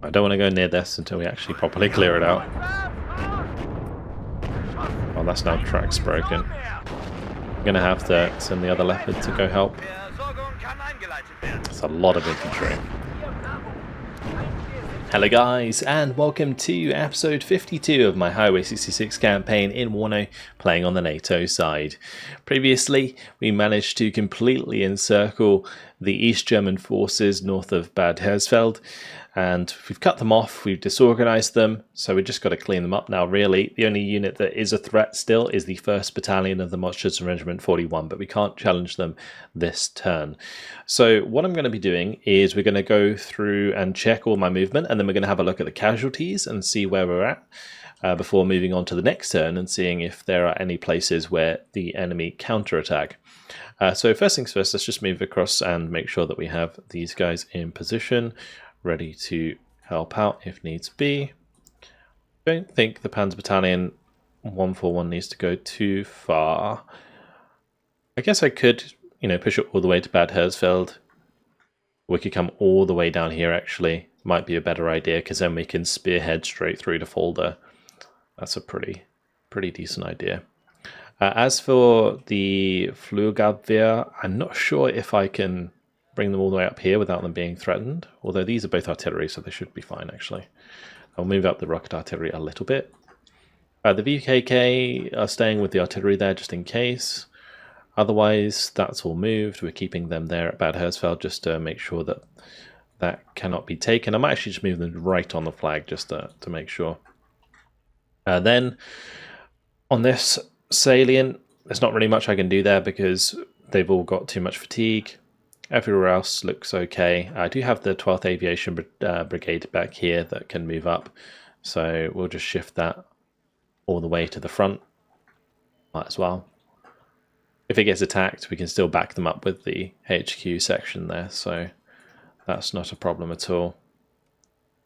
I don't want to go near this until we actually properly clear it out. Oh, that's now track's broken. I'm going to have to send the other leopard to go help. That's a lot of infantry. Hello guys, and welcome to episode 52 of my Highway 66 campaign in WARNO, playing on the NATO side. Previously, we managed to completely encircle the East German forces north of Bad Hersfeld, and we've cut them off, we've disorganized them, so we've just got to clean them up now really. The only unit that is a threat still is the 1st Battalion of the Moschutzen Regiment 41, but we can't challenge them this turn. So what I'm going to be doing is we're going to go through and check all my movement, and then we're going to have a look at the casualties and see where we're at before moving on to the next turn and seeing if there are any places where the enemy counterattack. So first things first, let's just move across and make sure that we have these guys in position, ready to help out if needs be. Don't think the Panzer Battalion 141 needs to go too far. I guess I could, push it all the way to Bad Hersfeld. We could come all the way down here actually. Might be a better idea because then we can spearhead straight through to Fulda. That's a pretty decent idea. As for the Flugabwehr, I'm not sure if I can bring them all the way up here without them being threatened, although these are both artillery, so they should be fine actually. I'll move up the rocket artillery a little bit. The VKK are staying with the artillery there just in case. Otherwise, that's all moved. We're keeping them there at Bad Hersfeld just to make sure that that cannot be taken. I might actually just move them right on the flag just to make sure. Then on this salient, there's not really much I can do there because they've all got too much fatigue. Everywhere else looks okay. I do have the 12th Aviation Brigade back here that can move up, so we'll just shift that all the way to the front. Might as well. If it gets attacked, we can still back them up with the HQ section there, so that's not a problem at all.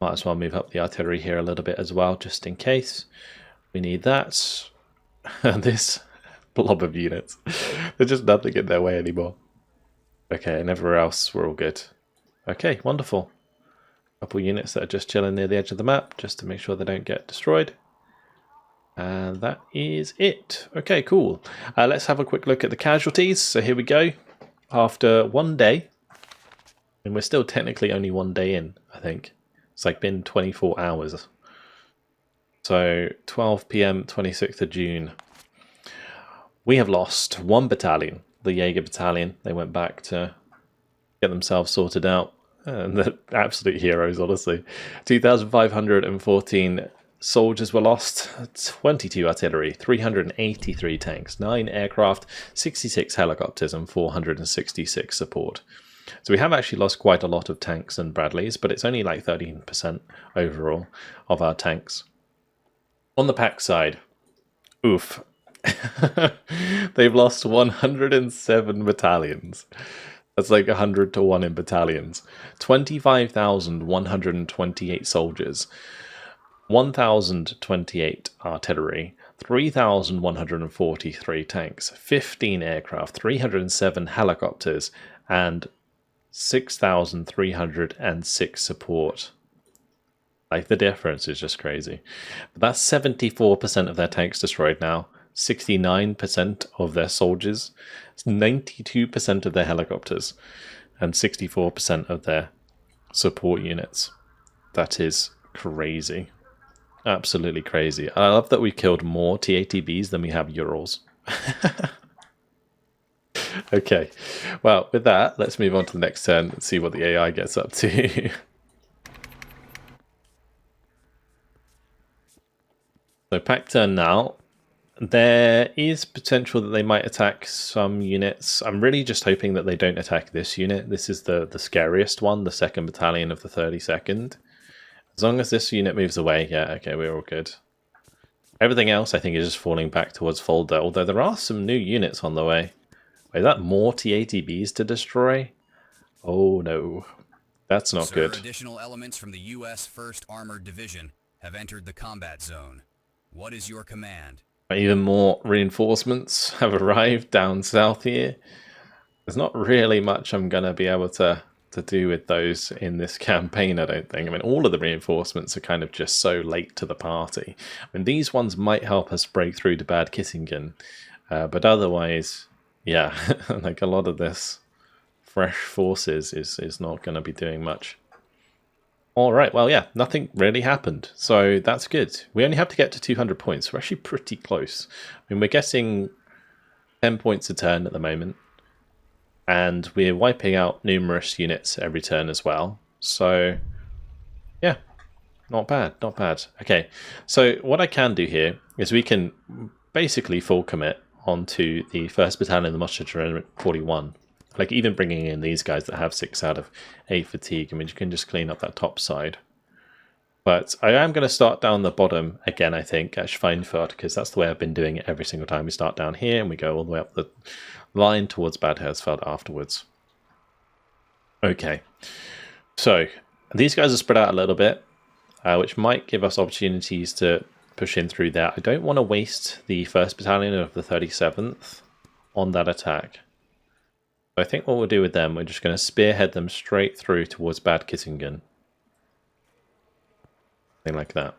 Might as well move up the artillery here a little bit as well, just in case we need that. This blob of units, there's just nothing in their way anymore. Okay, and everywhere else we're all good. Okay, wonderful. Couple units that are just chilling near the edge of the map, just to make sure they don't get destroyed. And that is it. Okay, cool. Let's have a quick look at the casualties. So here we go. After one day, and we're still technically only one day in, I think. It's like been 24 hours. So 12 PM, 26th of June. We have lost one battalion. The Jaeger Battalion. They went back to get themselves sorted out, and they're absolute heroes, honestly. 2,514 soldiers were lost, 22 artillery, 383 tanks, 9 aircraft, 66 helicopters, and 466 support. So we have actually lost quite a lot of tanks and Bradleys, but it's only like 13% overall of our tanks. On the pack side, oof. They've lost 107 battalions. That's like 100 to 1 in battalions. 25,128 soldiers. 1,028 artillery. 3,143 tanks. 15 aircraft. 307 helicopters. And 6,306 support. Like, the difference is just crazy. But that's 74% of their tanks destroyed now. 69% of their soldiers, 92% of their helicopters, and 64% of their support units. That is crazy. Absolutely crazy. I love that we killed more TATBs than we have Urals. Okay, well, with that, let's move on to the next turn and see what the AI gets up to. So pack turn now. There is potential that they might attack some units. I'm really just hoping that they don't attack this unit. This is the scariest one, the 2nd Battalion of the 32nd. As long as this unit moves away, yeah, okay, we're all good. Everything else I think is just falling back towards Fulda, although there are some new units on the way. Wait, is that more TATBs to destroy? Oh no, that's not good. Additional elements from the U.S. 1st Armored Division have entered the combat zone. What is your command? Even more reinforcements have arrived down south here. There's not really much I'm going to be able to to do with those in this campaign, I don't think. I mean, all of the reinforcements are kind of just so late to the party. I mean, these ones might help us break through to Bad Kittingen, but otherwise, yeah, like a lot of this fresh forces is not going to be doing much. All right, well, yeah, nothing really happened, so that's good. We only have to get to 200 points. We're actually pretty close. I mean, we're getting 10 points a turn at the moment, and we're wiping out numerous units every turn as well. So, yeah, not bad, not bad. Okay, so what I can do here is we can basically full commit onto the 1st Battalion of the Musketry Regiment 41. Like even bringing in these guys that have 6 out of 8 fatigue, I mean, you can just clean up that top side. But I am going to start down the bottom again, I think, at Schweinfurt, because that's the way I've been doing it every single time. We start down here and we go all the way up the line towards Bad Hersfeld afterwards. Okay, so these guys are spread out a little bit, which might give us opportunities to push in through there. I don't want to waste the 1st Battalion of the 37th on that attack. I think what we'll do with them, we're just going to spearhead them straight through towards Bad Kittingen. Something like that.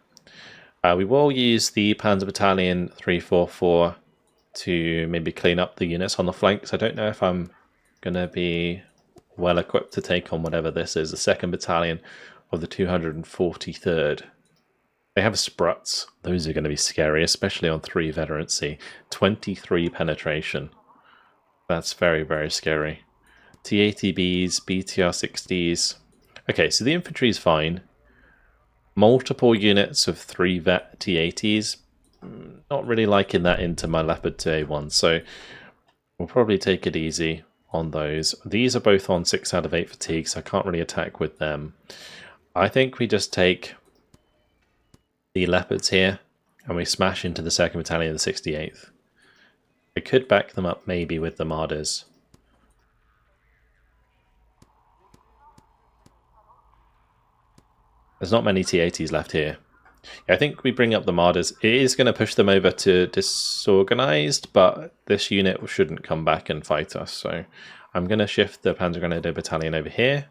We will use the Panzer Battalion 344 to maybe clean up the units on the flanks. I don't know if I'm going to be well equipped to take on whatever this is. The 2nd Battalion of the 243rd. They have Spruts. Those are going to be scary, especially on 3 veterancy. 23 penetration. That's very, very scary. T-80Bs, BTR-60s. Okay, so the infantry is fine. Multiple units of 3 vet T-80s. Not really liking that into my Leopard 2A1, so we'll probably take it easy on those. These are both on 6 out of 8 fatigue, so I can't really attack with them. I think we just take the Leopards here, and we smash into the 2nd Battalion of the 68th. We could back them up maybe with the Martyrs. There's not many T-80s left here. Yeah, I think we bring up the Martyrs. It is going to push them over to disorganized, but this unit shouldn't come back and fight us. So I'm going to shift the Panzergrenadier Battalion over here.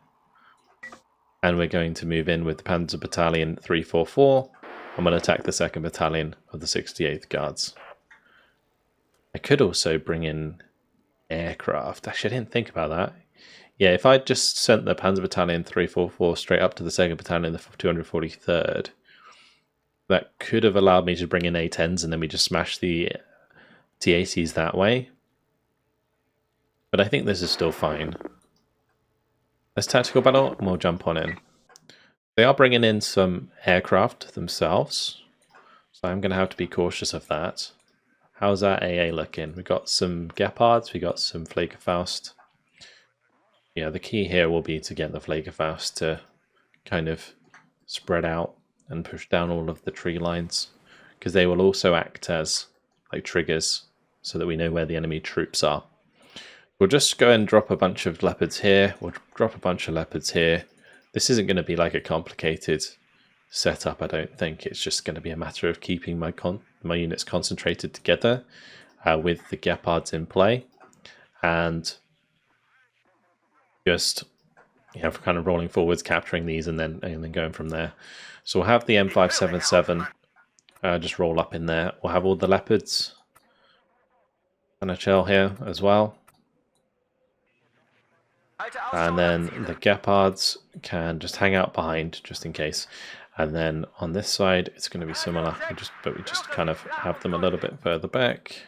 And we're going to move in with the Panzer Battalion 344. I'm going to attack the 2nd Battalion of the 68th Guards. I could also bring in aircraft. Actually, I didn't think about that. Yeah, if I just sent the Panzer Battalion 344 straight up to the 2nd Battalion, the 243rd, that could have allowed me to bring in A-10s and then we just smash the T-80s that way. But I think this is still fine. Let's tactical battle and we'll jump on in. They are bringing in some aircraft themselves, so I'm going to have to be cautious of that. How's our AA looking? We got some Gepards, we got some Flakerfaust. Yeah, the key here will be to get the Flakerfaust to kind of spread out and push down all of the tree lines, because they will also act as like triggers so that we know where the enemy troops are. We'll just go and drop a bunch of Leopards here. We'll drop a bunch of Leopards here. This isn't going to be like a complicated setup, I don't think. It's just going to be a matter of keeping my units concentrated together with the Gepards in play, and just kind of rolling forwards, capturing these, and then going from there. So we'll have the M577 just roll up in there. We'll have all the Leopards and a shell here as well. And then the Gepards can just hang out behind just in case. And then on this side, it's going to be similar, but we just kind of have them a little bit further back.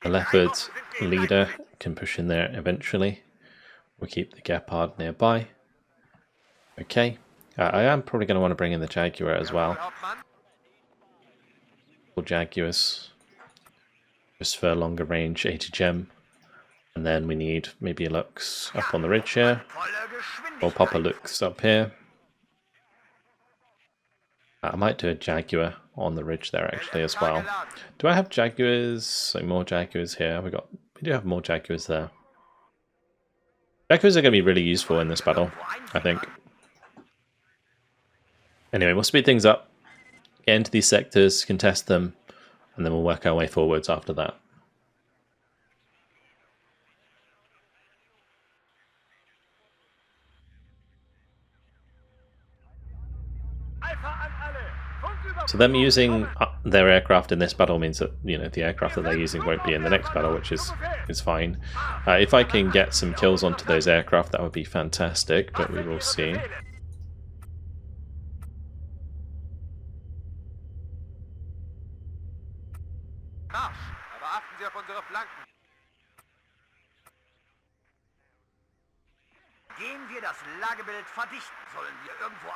The Leopard leader can push in there eventually. We'll keep the Gepard nearby. Okay. I am probably going to want to bring in the Jaguar as well. Or Jaguars. Just for longer range ATGM. And then we need maybe a Lux up on the ridge here. Or pop a Lux up here. I might do a Jaguar on the ridge there actually as well. Do I have Jaguars? So more Jaguars here. We do have more Jaguars there. Jaguars are going to be really useful in this battle, I think. Anyway, we'll speed things up. Get into these sectors, contest them, and then we'll work our way forwards after that. So them using their aircraft in this battle means that, you know, the aircraft that they're using won't be in the next battle, which is fine. If I can get some kills onto those aircraft, that would be fantastic, but we will see.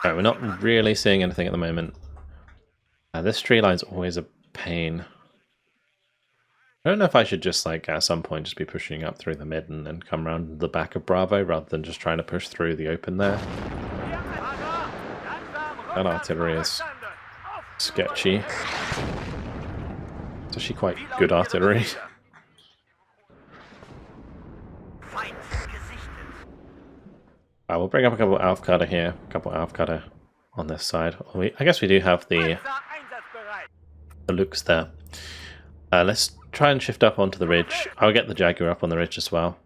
Right, we're not really seeing anything at the moment. This tree line's always a pain. I don't know if I should just, like, at some point just be pushing up through the mid and then come around the back of Bravo rather than just trying to push through the open there. That artillery is sketchy. It's actually quite good artillery. We'll bring up a couple of Aufkader here, a couple of Aufkader on this side. I guess we do have the Lukes there. Let's try and shift up onto the ridge. I'll get the Jaguar up on the ridge as well.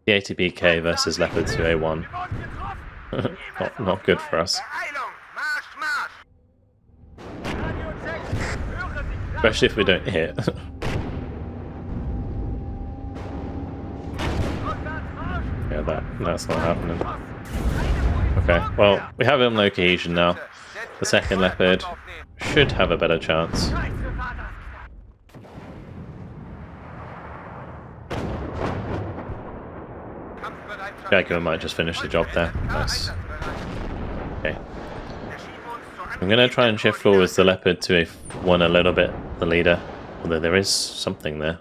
The ATBK versus Leopard 2A1. not good for us. Especially if we don't hit. Yeah, that's not happening. Okay, well, we have him low cohesion now. The second Leopard should have a better chance. Jaguar might just finish the job there. Nice. Okay. I'm going to try and shift forwards the Leopard to A1 a little bit, the leader. Although there is something there.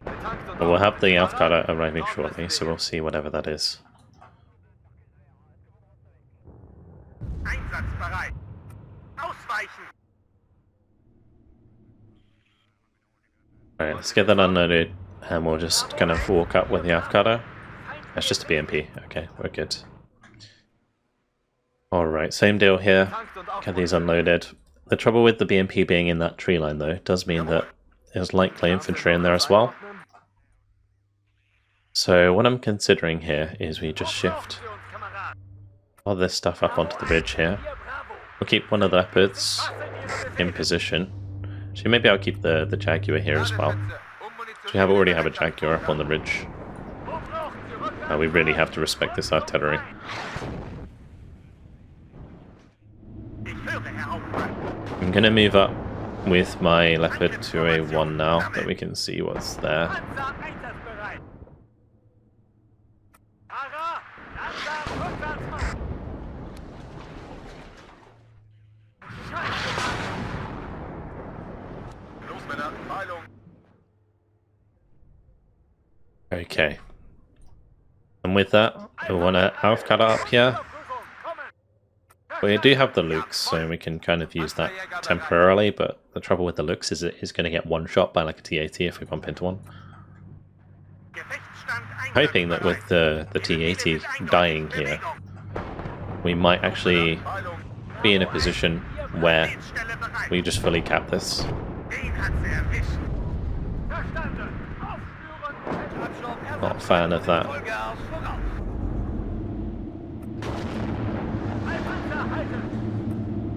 But we'll have the Aufkader arriving shortly, so we'll see whatever that is. Alright, let's get that unloaded, and we'll just kind of walk up with the Aufkader. That's just a BMP. Okay, we're good. Alright, same deal here. Get these unloaded. The trouble with the BMP being in that tree line, though, does mean that there's likely infantry in there as well. So what I'm considering here is we just shift all this stuff up onto the ridge here. We'll keep one of the Leopards in position. So maybe I'll keep the Jaguar here as well. So we already have a Jaguar up on the ridge. We really have to respect this artillery. I'm going to move up with my Leopard to A1 now, that we can see what's there. Okay. And with that, we want to Aufkader up here. We do have the Lukes, so we can kind of use that temporarily, but the trouble with the Lukes is it is going to get one shot by like a T-80 if we bump into one. Hoping that with the T-80 dying here, we might actually be in a position where we just fully cap this. Not a fan of that.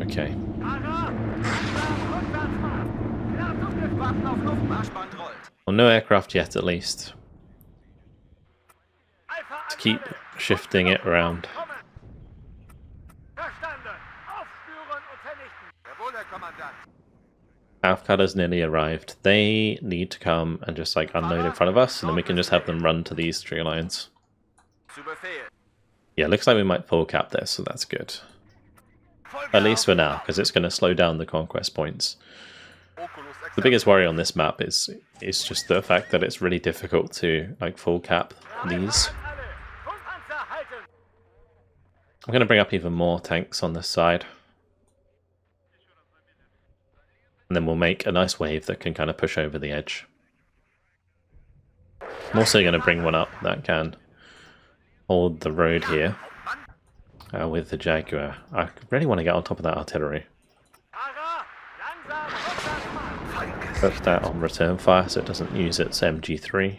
Okay. Well, no aircraft yet, at least. Let's keep shifting it around. Aufkader's nearly arrived. They need to come and just like unload in front of us, and then we can just have them run to these tree lines. Yeah, looks like we might full cap this, so that's good. At least for now, because it's going to slow down the conquest points. The biggest worry on this map is just the fact that it's really difficult to like full cap these. I'm going to bring up even more tanks on this side. And then we'll make a nice wave that can kind of push over the edge. I'm also going to bring one up that can hold the road here with the Jaguar. I really want to get on top of that artillery. Put that on return fire so it doesn't use its MG3.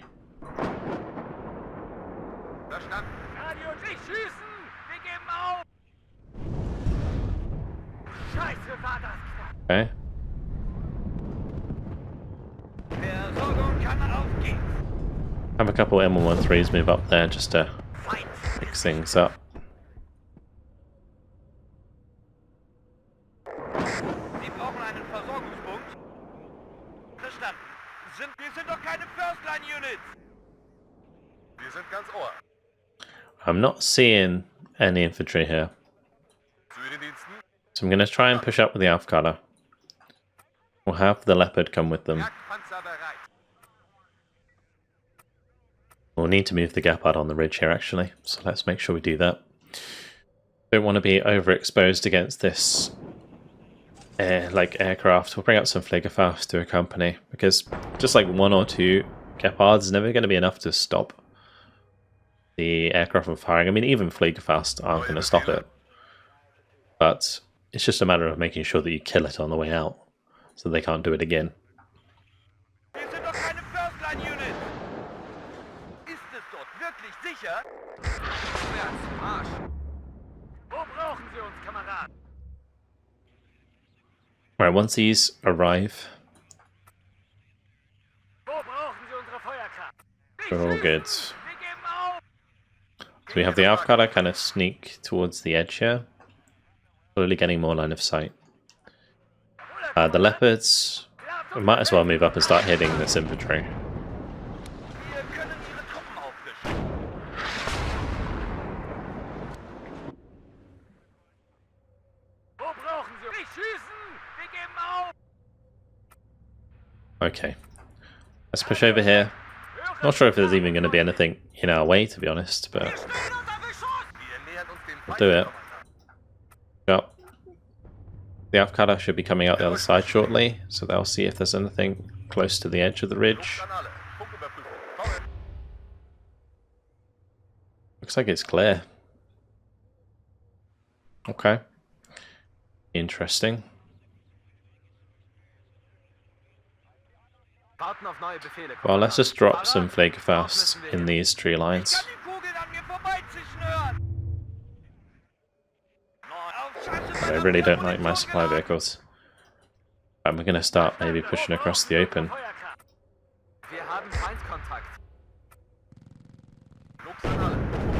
Okay. Have a couple of M113s move up there just to mix things up. I'm not seeing any infantry here. So I'm going to try and push up with the Aufkada. We'll have the Leopard come with them. We'll need to move the Gepard on the ridge here actually, so let's make sure we do that. Don't want to be overexposed against this aircraft. We'll bring out some Fliegerfaust to accompany, because just like 1 or 2 Gepards is never going to be enough to stop the aircraft from firing. I mean, even Fliegerfaust aren't going to stop it. But it's just a matter of making sure that you kill it on the way out, so they can't do it again. Right, once these arrive, we're all good. So we have the Aufkada kind of sneak towards the edge here, slowly getting more line of sight. The Leopards, we might as well move up and start hitting this infantry. Okay, let's push over here. Not sure if there's even going to be anything in our way, to be honest, but we'll do it. Yep. The Aufkada should be coming out the other side shortly, so they'll see if there's anything close to the edge of the ridge. Looks like it's clear. Okay. Interesting. Well, let's just drop some Fliegerfaust in these tree lines. I really don't like my supply vehicles. And we're going to start maybe pushing across the open.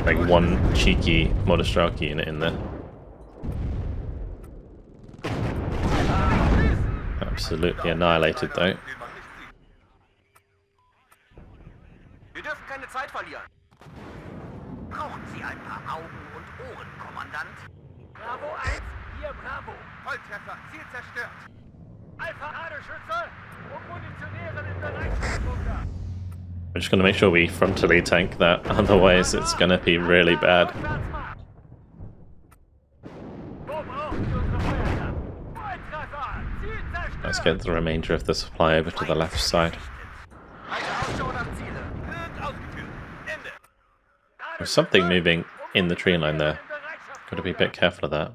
Like one cheeky Motorstrike unit in there. Absolutely annihilated though. We're just going to make sure we frontally tank that, otherwise it's going to be really bad. Let's get the remainder of the supply over to the left side. There's something moving in the tree line there. Got to be a bit careful of that.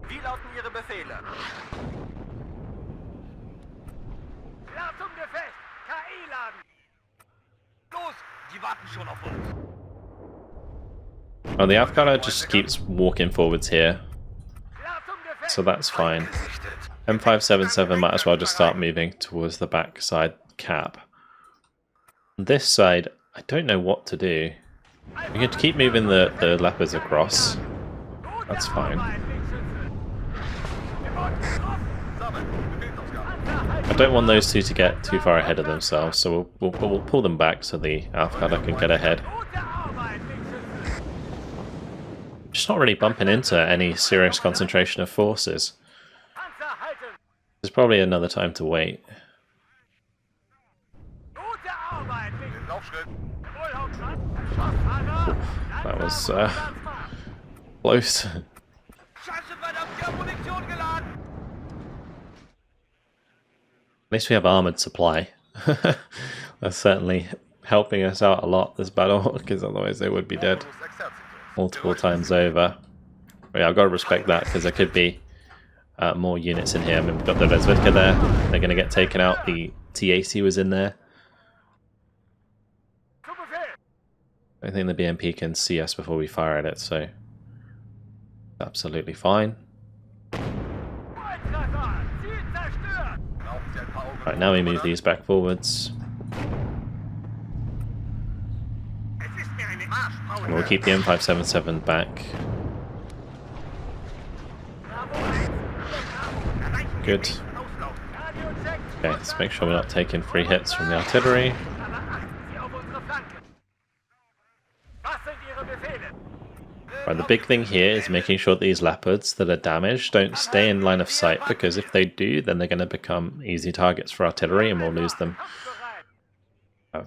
Wie lauten Ihre Befehle? Ladungsgefecht! KI laden! Los! Die warten schon auf uns! Oh, the Aufkada just keeps walking forwards here, so that's fine. M577 might as well just start moving towards the back side cap. On this side, I don't know what to do. We can keep moving the Leopards across. That's fine. I don't want those two to get too far ahead of themselves, so we'll pull them back so the Aufkada can get ahead. Just not really bumping into any serious concentration of forces. There's probably another time to wait. That was close. At least we have armoured supply. That's certainly helping us out a lot this battle, because otherwise they would be dead multiple times over. But yeah, I've got to respect that, because there could be more units in here. I mean, we've got the Vesvedka there. They're going to get taken out. The T-80 was in there. I think the BMP can see us before we fire at it, so absolutely fine. Right, now we move these back forwards. And we'll keep the M577 back. Good. Okay, let's make sure we're not taking free hits from the artillery. Right, the big thing here is making sure these Leopards that are damaged don't stay in line of sight, because if they do, then they're going to become easy targets for artillery and we'll lose them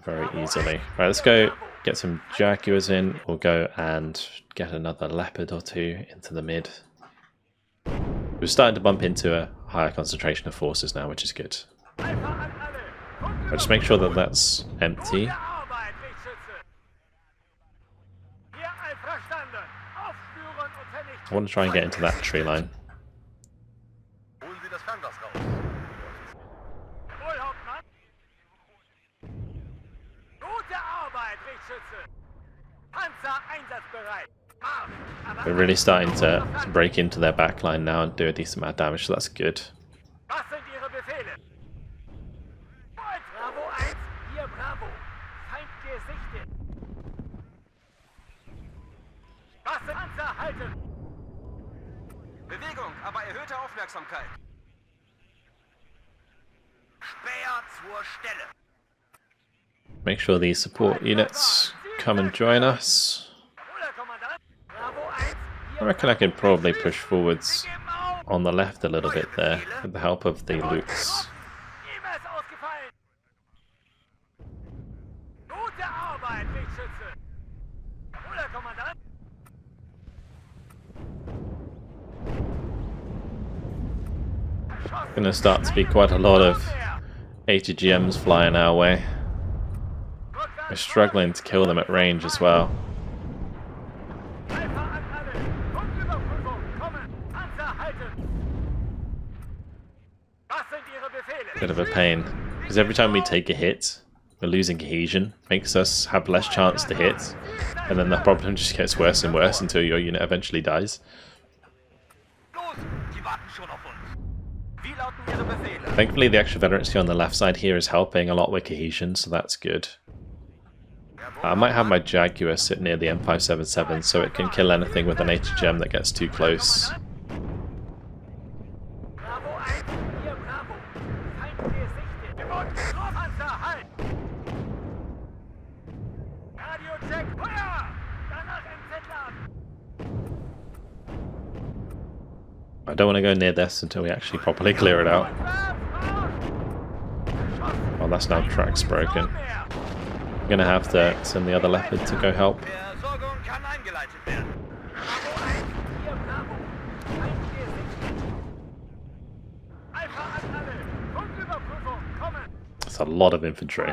very easily. Right, let's go get some Jaguars in. We'll go and get another Leopard or two into the mid. We're starting to bump into a higher concentration of forces now, which is good. But just make sure that that's empty. I want to try and get into that tree line. We're really starting to break into their backline now and do a decent amount of damage, so that's good. Bewegung, aber erhöhte Aufmerksamkeit. Speer zur Stelle. Make sure these support units come and join us. I reckon I could probably push forwards on the left a little bit there with the help of the Lukes. Gonna start to be quite a lot of ATGMs flying our way. We're struggling to kill them at range as well. Bit of a pain, because every time we take a hit, we're losing cohesion, makes us have less chance to hit, and then the problem just gets worse and worse until your unit eventually dies. Thankfully the extra veterancy on the left side here is helping a lot with cohesion, so that's good. I might have my Jaguar sit near the M577 so it can kill anything with an ATGM that gets too close. I don't want to go near this until we actually properly clear it out. Oh, that's now track's broken. I'm gonna have to send the other Leopard to go help. That's a lot of infantry.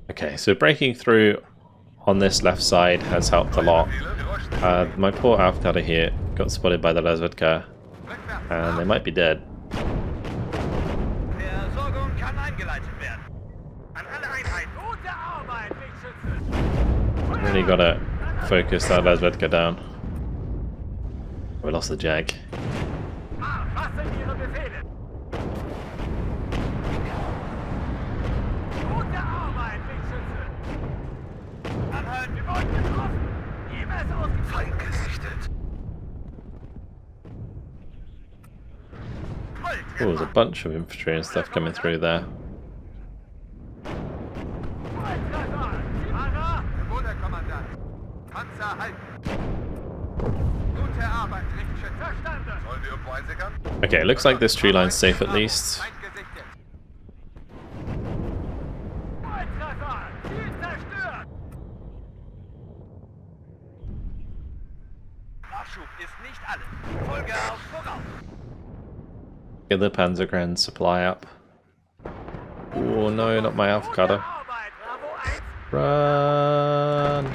Okay, so breaking through on this left side has helped a lot. My poor Aufgabe here got spotted by the Razvedka, and they might be dead. Really gotta focus that Razvedka down. We lost the Jag. Oh, there's a bunch of infantry and stuff coming through there. Okay, looks like this tree line's safe at least. Nachschub ist nicht alles. Vollgas voraus. Get the Panzergrenade supply up. Oh no, not my avocado. Arbeit, Bravo 1. Run!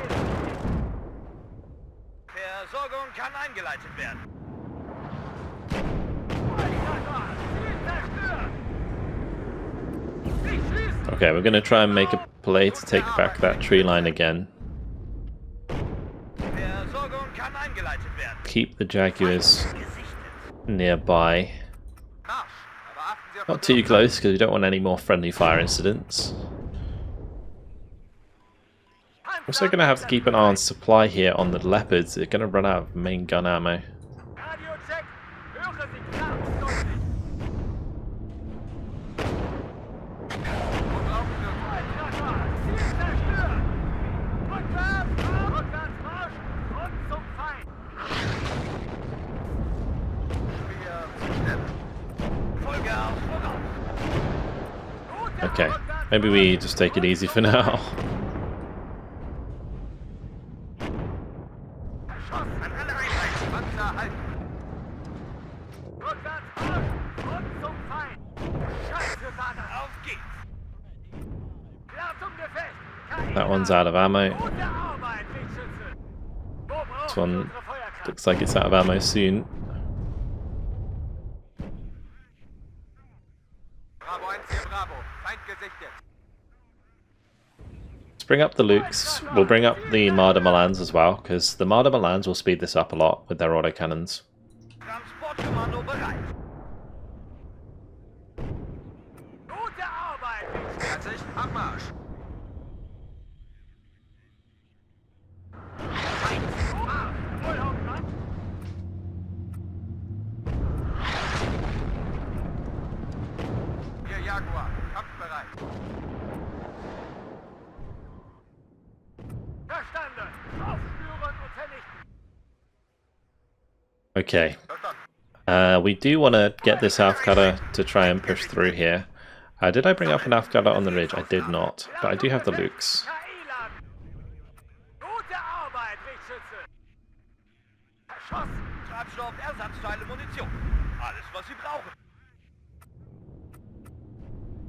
Versorgung kann eingeleitet werden. Okay, we're gonna try and make a play to take back that tree line again. Versorgung kann eingeleitet werden. Keep the Jaguars Gesichtet. nearby. Marsch. Aber achten Sie auf Not too close because we don't want any more friendly fire incidents. We're also going to have to keep an eye on supply here on the Leopards. They're going to run out of main gun ammo. Radio check. Höre Sie klar und deutlich. Wo brauchen wir Ziel zerstört. Rückwärts Marsch und zum Feind. Vollgas voraus. Okay, maybe we just take it easy for now. An alle Einheiten. Panzer halten. Rückwärts Marsch und zum Feind. Scheiße, Vater. Auf geht's. Klar zum Gefecht. That one's out of ammo. Gute Arbeit, Wegschütze. Wo This brauchen wir one unsere Feuerkraft? looks like it's out of ammo soon. Bravo 1 hier, Bravo. Feind gesichtet. Let's bring up the Lukes. We'll bring up the Marder Milans as well, because the Marder Milans will speed this up a lot with their autocannons. Transportkommando bereit. Gute Arbeit, Wegschütze. Fertig, Abmarsch. Feind. Marsch. Vollhauptmann. Hier Jaguar, kampfbereit. Verstanden. Aufspüren und vernichten. Okay, Verstanden. we do want to get this Afghada to try and push through here. Did I bring up an Afghada on the ridge? I did not, but I do have the Lukes. KI-Laden. Gute Arbeit, Wegschütze. Verschossen. Treibstoff, Ersatzteile, Munition. Alles, was Sie brauchen.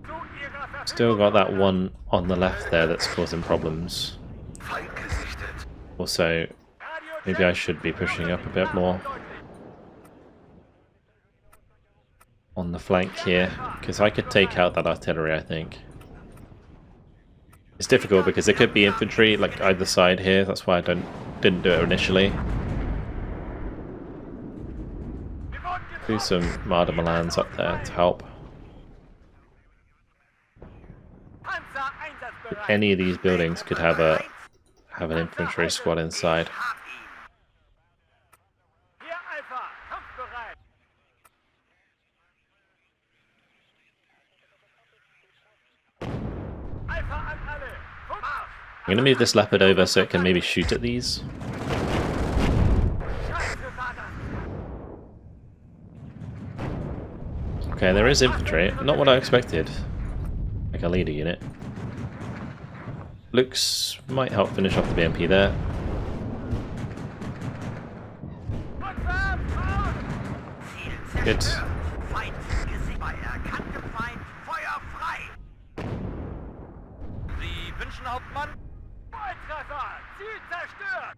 Zu Ihrer Verfügung. Still got that one on the left there that's causing problems. Feind gesichtet. Also, maybe I should be pushing up a bit more on the flank here, because I could take out that artillery, I think. It's difficult because it could be infantry like either side here, that's why I didn't do it initially. Do some Marder Milans up there to help. Panzer einsatzbereit. Any of these buildings could have an infantry squad inside. Hier Alpha, kampfbereit. Alpha an alle. Marsch. I'm gonna move this Leopard over so it can maybe shoot at these. Scheiße, Vater. Okay, there is infantry. Not what I expected. Like a leader unit. Looks might help finish off the BMP there. Rückwärts, Marsch. Ziel Good. zerstört. Feind gesichtet. Bei erkanntem Feind. Feuer frei. Sie wünschen, Hauptmann? Volltreffer. Ziel zerstört.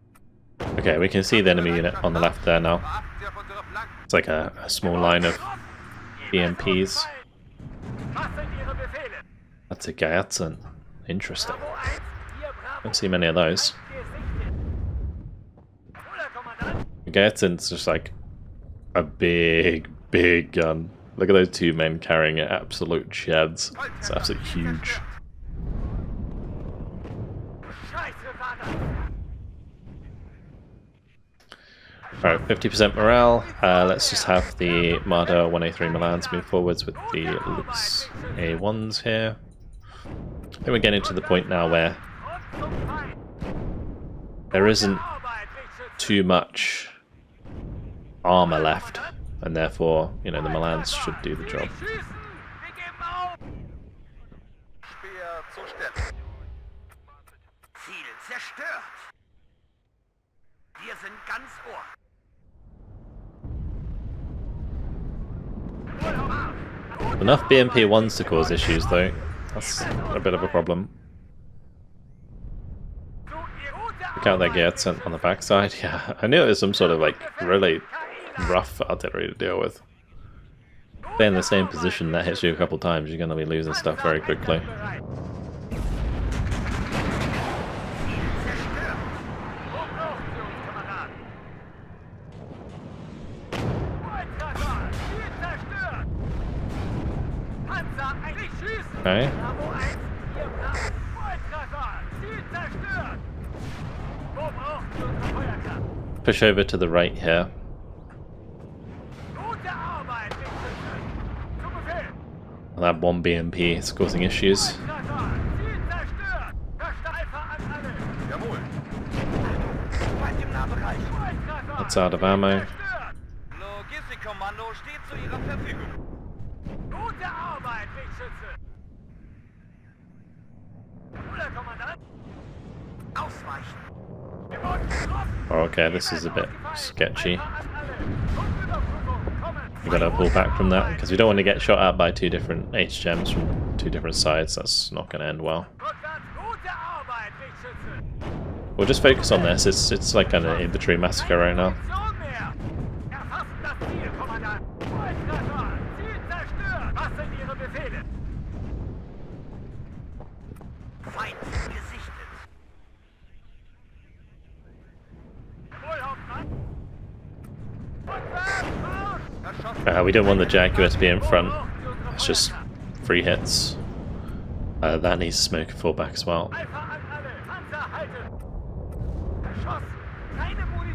Okay, we can see the enemy unit on the left there now. Beachten Sie auf unsere Flanken. It's like a small line of BMPs. Was sind Ihre Befehle? That's a Gaiatzen. Interesting. Bravo 1, hier Bravo. Don't see many of those. Gesichtet. Bruder Kommandant. Gaitzen's just like a big gun. Look at those two men carrying it, absolute sheds. It's absolutely huge. Scheiße, Vater. Alright, 50% morale. Let's just have the Marder 103 Milans move forwards with the Lux A1s here. I think we're getting to the point now where Und zum Feind. there isn't Arbeit, Wegschütze. too much armor left, and therefore, you know, the Milans should do the job. Schießen. Wir geben auf. Speer zur Stelle. Ziel zerstört. Wir sind ganz Ohr. Enough BMP-1s to cause issues though. That's a bit of a problem. Look out that gets on the backside. Yeah, I knew it was some sort of like really rough artillery to deal with. Stay in the same position, that hits you a couple times, you're going to be losing stuff very quickly. Okay. Push over to the right here. That one BMP is causing issues. It's out of ammo. Okay, this is a bit sketchy. We gotta pull back from that because we don't want to get shot at by two different HGMs from two different sides. That's not gonna end well. We'll just focus on this. It's like an infantry massacre right now. We don't want the Jag USB in front. It's just 3 hits. That needs smoke and fall back as well.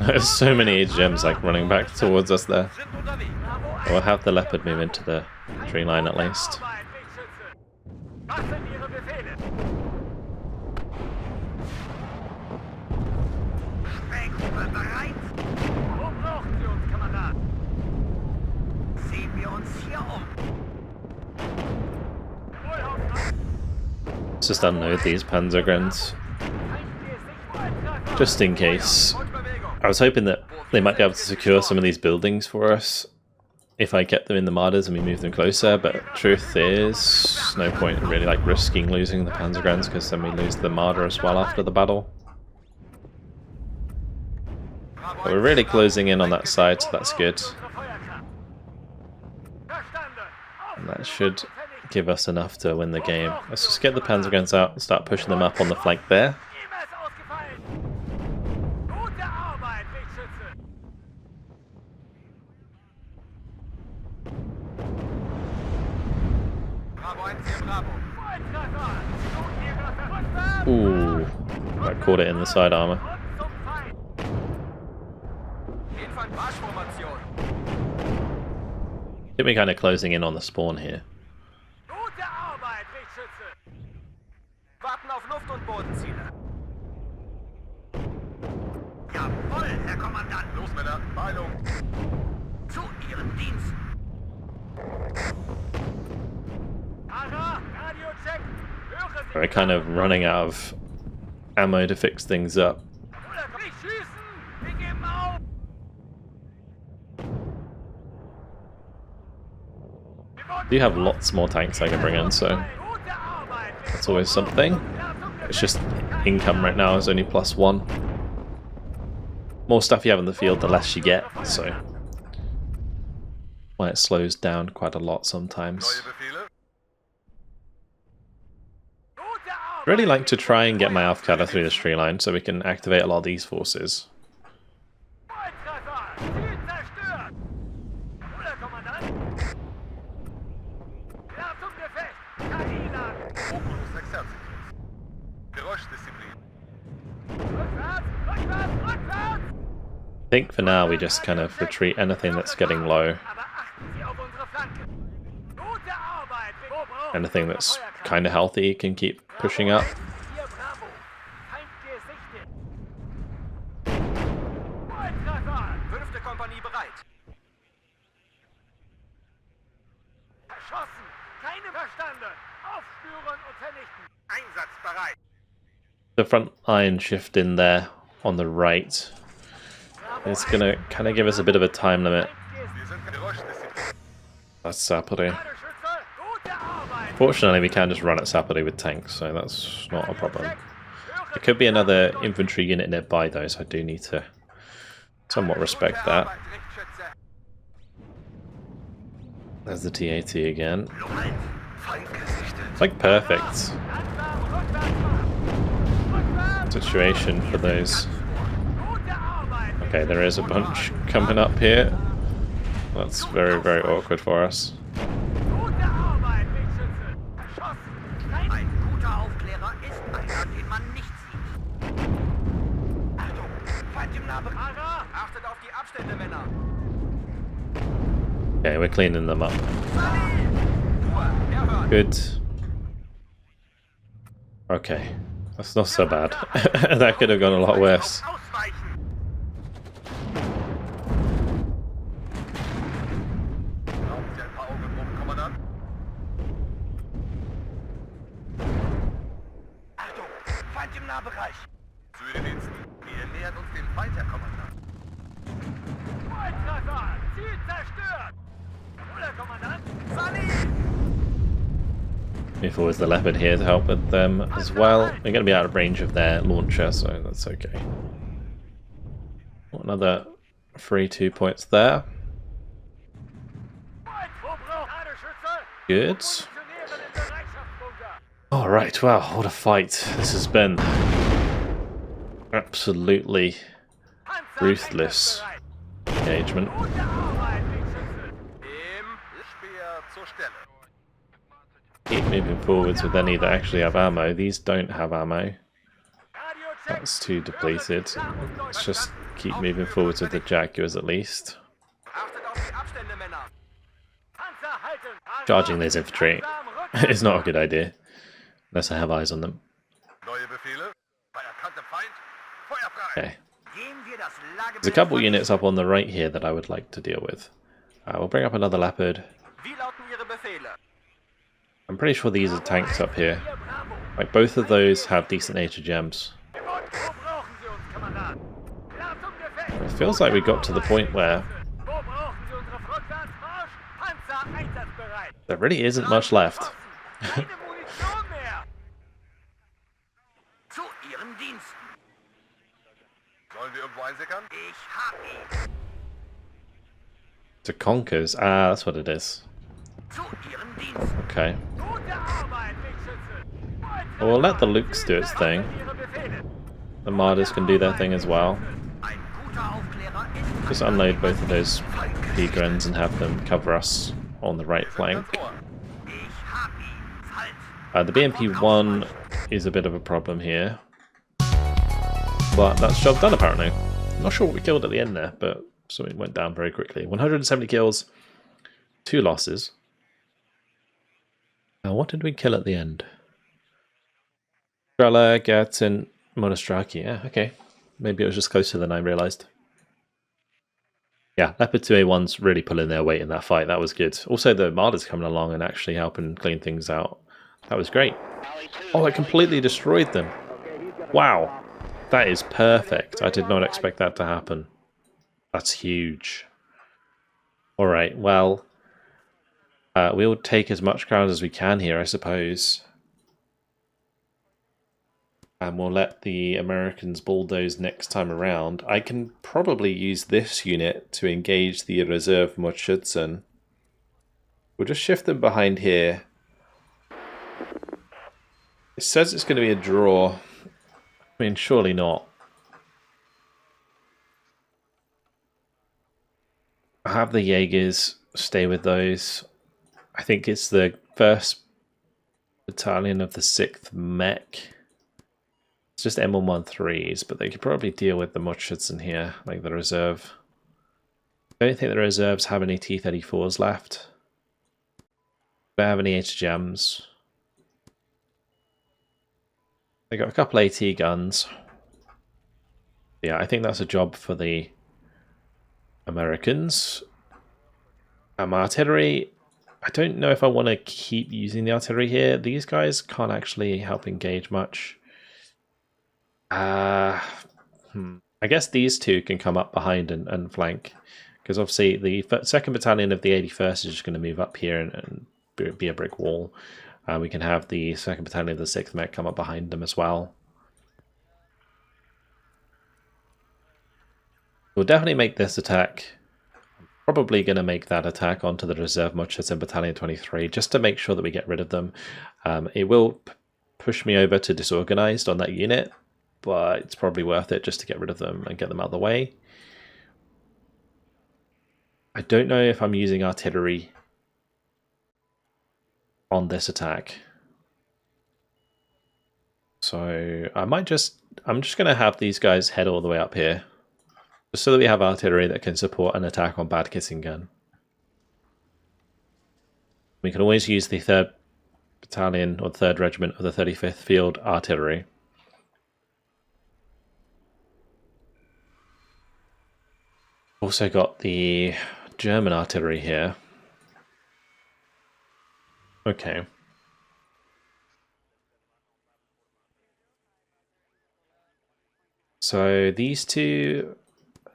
There's so many HGMs like running back towards us there. We'll have the Leopard move into the tree line at least. Let's just unload these Panzergrens. Just in case. I was hoping that they might be able to secure some of these buildings for us if I kept them in the Marders and we moved them closer, but truth is, no point in really like risking losing the Panzergrens because then we lose the Marder as well after the battle. But we're really closing in on that side, so that's good. And that should give us enough to win the game. Let's just get the Panzergrens out and start pushing them up on the flank there. Ooh, I caught it in the side armor. I think we're kind of closing in on the spawn here. We're kind of running out of ammo to fix things up. I do have lots more tanks I can bring in, so that's always something. It's just income right now is only +1. More stuff you have in the field, the less you get, so why it slows down quite a lot sometimes. I really like to try and get my Aufklärer through this tree line so we can activate a lot of these forces. I think for now we just kind of retreat anything that's getting low. Anything that's kind of healthy can keep pushing up. The front line shift in there on the right. It's going to kind of give us a bit of a time limit. That's Sapere. Fortunately, we can just run at Sapperly with tanks, so that's not a problem. There could be another infantry unit nearby though, so I do need to somewhat respect that. There's the TAT again. It's like perfect situation for those. Okay, there is a bunch coming up here. That's very, very awkward for us. Okay, we're cleaning them up. Good. Okay, that's not so bad. That could have gone a lot worse. Move forward the Leopard here to help with them as well. We're going to be out of range of their launcher, so that's okay. Another free 2 points there. Good. Alright, wow, what a fight this has been. Absolutely ruthless engagement. Keep moving forwards with any that actually have ammo. These don't have ammo. That's too depleted. Let's just keep moving forwards with the Jaguars at least. Charging those infantry is not a good idea, unless I have eyes on them. Okay. There's a couple units up on the right here that I would like to deal with. We'll bring up another Leopard. I'm pretty sure these are tanks up here. Like, both of those have decent HGMs. It feels like we got to the point where there really isn't much left. To Conkers? Ah, that's what it is. Okay. Well, we'll let the Lukes do its thing. The Martyrs can do their thing as well. Just unload both of those P-guns and have them cover us on the right flank. The BMP-1 is a bit of a problem here. But that's job done apparently. I'm not sure what we killed at the end there, but something went down very quickly. 170 kills, 2 losses. Now, what did we kill at the end? Strela, Gertz, and Monostraki. Yeah, okay. Maybe it was just closer than I realised. Yeah, Leopard 2A1's really pulling their weight in that fight. That was good. Also, the Martyrs coming along and actually helping clean things out. That was great. Oh, it completely destroyed them. Wow. That is perfect. I did not expect that to happen. That's huge. Alright, well, we'll take as much ground as we can here, I suppose. And we'll let the Americans bulldoze next time around. I can probably use this unit to engage the reserve Mutschützen. We'll just shift them behind here. It says it's going to be a draw. I mean, surely not. I'll have the Jaegers stay with those. I think it's the 1st Battalion of the 6th Mech. It's just M113s, but they could probably deal with the Mutschützen here, like the reserve. I don't think the reserves have any T-34s left. Don't have any HGMs. They got a couple AT guns. Yeah, I think that's a job for the Americans. Artillery, I don't know if I want to keep using the artillery here. These guys can't actually help engage much. I guess these two can come up behind and flank. Because obviously the 2nd Battalion of the 81st is just going to move up here and be a brick wall. We can have the 2nd Battalion of the 6th Mech come up behind them as well. We'll definitely make this attack. I'm probably going to make that attack onto the reserve muchas in Battalion 23 just to make sure that we get rid of them. It will push me over to disorganized on that unit, but it's probably worth it just to get rid of them and get them out of the way. I don't know if I'm using artillery on this attack. So I'm just going to have these guys head all the way up here, just so that we have artillery that can support an attack on Bad Kissing Gun. We can always use the 3rd Battalion or 3rd Regiment of the 35th Field Artillery. Also got the German artillery here. Okay. So these two,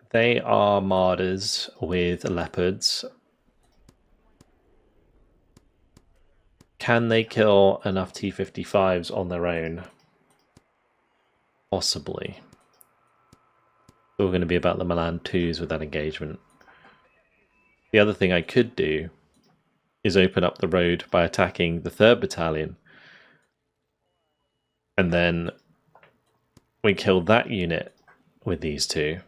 they are Martyrs with Leopards. Can they kill enough T-55s on their own? Possibly. It's all going to be about the Milan 2s with that engagement. The other thing I could do is open up the road by attacking the 3rd Battalion. And then we kill that unit with these two.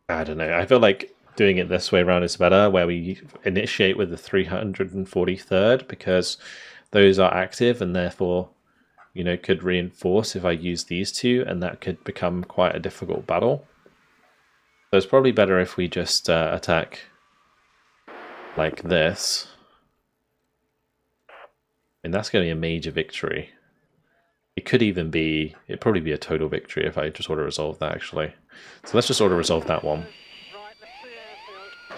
I don't know. I feel like doing it this way around is better, where we initiate with the 343rd, because those are active and therefore, you know, could reinforce if I use these two, and that could become quite a difficult battle. So it's probably better if we just attack like this. And that's going to be a major victory. It could even be, it'd probably be a total victory if I just auto-resolve that, actually. So let's just auto-resolve that one.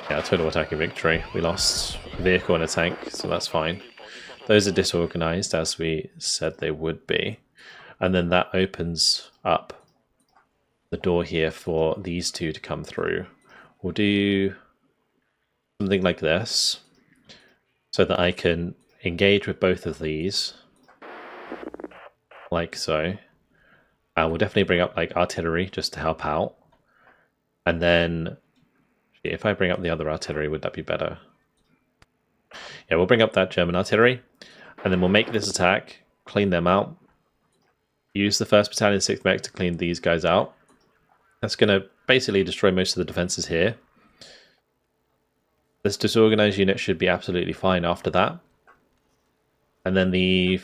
Yeah, total attacking victory. We lost a vehicle and a tank, so that's fine. Those are disorganized, as we said they would be. And then that opens up the door here for these two to come through. We'll do something like this, so that I can engage with both of these. Like so. We'll definitely bring up like artillery just to help out. And then if I bring up the other artillery, would that be better? Yeah, we'll bring up that German artillery, and then we'll make this attack, clean them out, use the 1st Battalion 6th Mech to clean these guys out. That's going to basically destroy most of the defenses here. This disorganized unit should be absolutely fine after that. And then the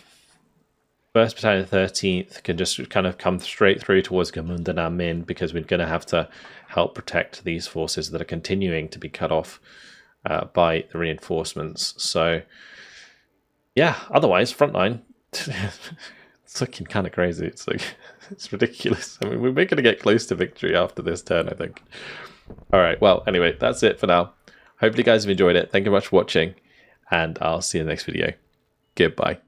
1st Battalion 13th can just kind of come straight through towards Gemünden am Inn, because we're going to have to help protect these forces that are continuing to be cut off by the reinforcements. So, yeah, otherwise, frontline, it's looking kind of crazy. It's like, it's ridiculous. I mean, we're going to get close to victory after this turn, I think. All right, well, anyway, that's it for now. Hopefully you guys have enjoyed it. Thank you very much for watching, and I'll see you in the next video. Goodbye.